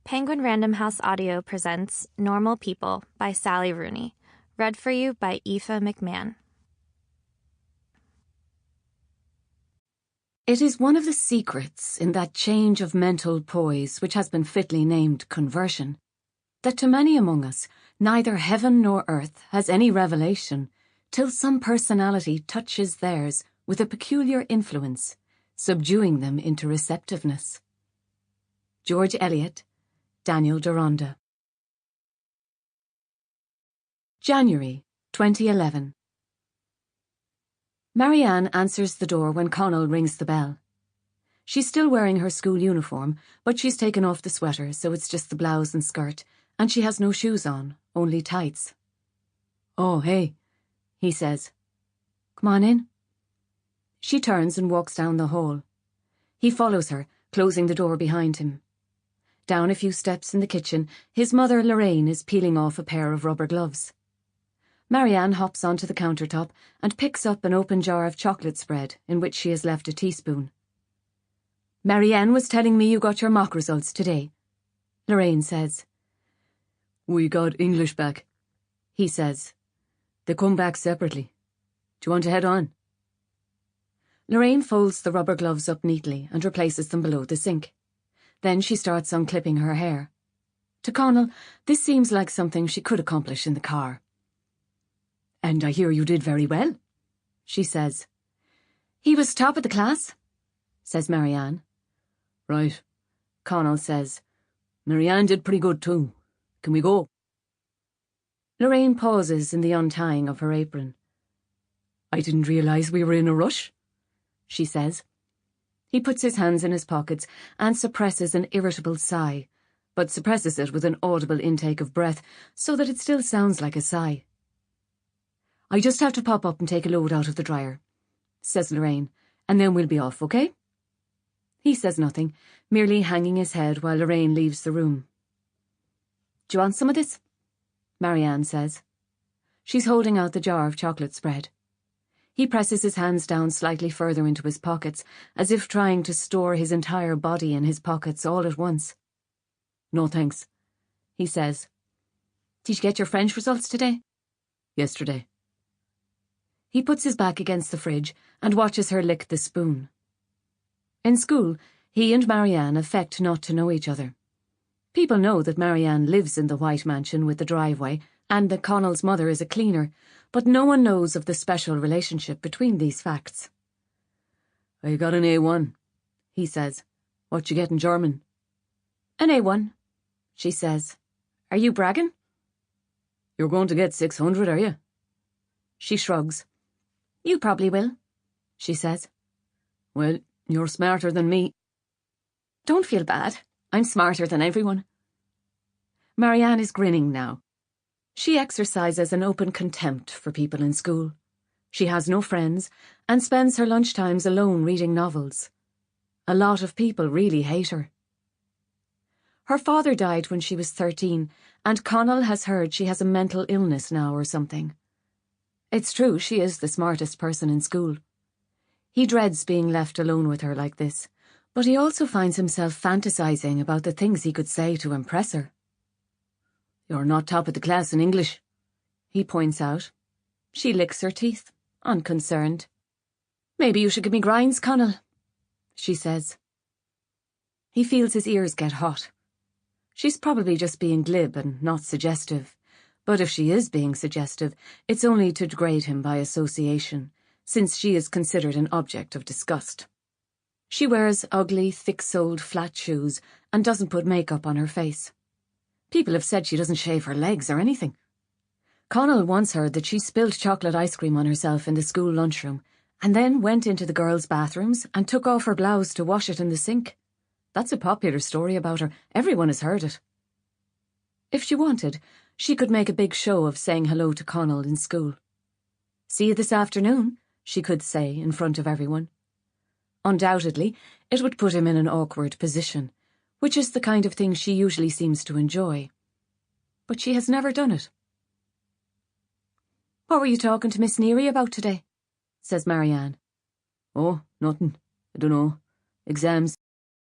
Penguin Random House Audio presents Normal People by Sally Rooney, read for you by Aoife Mcmahon. It is one of the secrets in that change of mental poise which has been fitly named conversion, that to many among us neither heaven nor earth has any revelation till some personality touches theirs with a peculiar influence, subduing them into receptiveness. George Eliot, Daniel Deronda. January 2011. Marianne answers the door when Connell rings the bell. She's still wearing her school uniform, but she's taken off the sweater, so it's just the blouse and skirt, and she has no shoes on, only tights. "Oh, hey," he says. "Come on in." She turns and walks down the hall. He follows her, closing the door behind him. Down a few steps in the kitchen, his mother Lorraine is peeling off a pair of rubber gloves. Marianne hops onto the countertop and picks up an open jar of chocolate spread in which she has left a teaspoon. "Marianne was telling me you got your mock results today," Lorraine says. "We got English back," he says. "They come back separately. Do you want to head on?" Lorraine folds the rubber gloves up neatly and replaces them below the sink. Then she starts unclipping her hair. To Connell, this seems like something she could accomplish in the car. "And I hear you did very well," she says. "He was top of the class," says Marianne. "Right," Connell says. "Marianne did pretty good too. Can we go?" Lorraine pauses in the untying of her apron. "I didn't realise we were in a rush," she says. He puts his hands in his pockets and suppresses an irritable sigh, but suppresses it with an audible intake of breath so that it still sounds like a sigh. "I just have to pop up and take a load out of the dryer," says Lorraine, "and then we'll be off, okay?" He says nothing, merely hanging his head while Lorraine leaves the room. "Do you want some of this?" Marianne says. She's holding out the jar of chocolate spread. He presses his hands down slightly further into his pockets, as if trying to store his entire body in his pockets all at once. "No thanks," he says. "Did you get your French results today?" "Yesterday." He puts his back against the fridge and watches her lick the spoon. In school, he and Marianne affect not to know each other. People know that Marianne lives in the white mansion with the driveway and that Connell's mother is a cleaner, but no one knows of the special relationship between these facts. "I got an A1, he says. "What you get in German?" "An A1, she says. "Are you bragging?" "You're going to get 600, are you?" She shrugs. "You probably will," she says. "Well, you're smarter than me." "Don't feel bad. I'm smarter than everyone." Marianne is grinning now. She exercises an open contempt for people in school. She has no friends and spends her lunchtimes alone reading novels. A lot of people really hate her. Her father died when she was 13, and Connell has heard she has a mental illness now or something. It's true, she is the smartest person in school. He dreads being left alone with her like this, but he also finds himself fantasizing about the things he could say to impress her. "You're not top of the class in English," he points out. She licks her teeth, unconcerned. "Maybe you should give me grinds, Connell," she says. He feels his ears get hot. She's probably just being glib and not suggestive, but if she is being suggestive, it's only to degrade him by association, since she is considered an object of disgust. She wears ugly, thick-soled flat shoes and doesn't put makeup on her face. People have said she doesn't shave her legs or anything. Connell once heard that she spilled chocolate ice cream on herself in the school lunchroom and then went into the girls' bathrooms and took off her blouse to wash it in the sink. That's a popular story about her. Everyone has heard it. If she wanted, she could make a big show of saying hello to Connell in school. "See you this afternoon," she could say in front of everyone. Undoubtedly, it would put him in an awkward position, which is the kind of thing she usually seems to enjoy. But she has never done it. "What were you talking to Miss Neary about today?" says Marianne. "Oh, nothing. I dunno. Exams."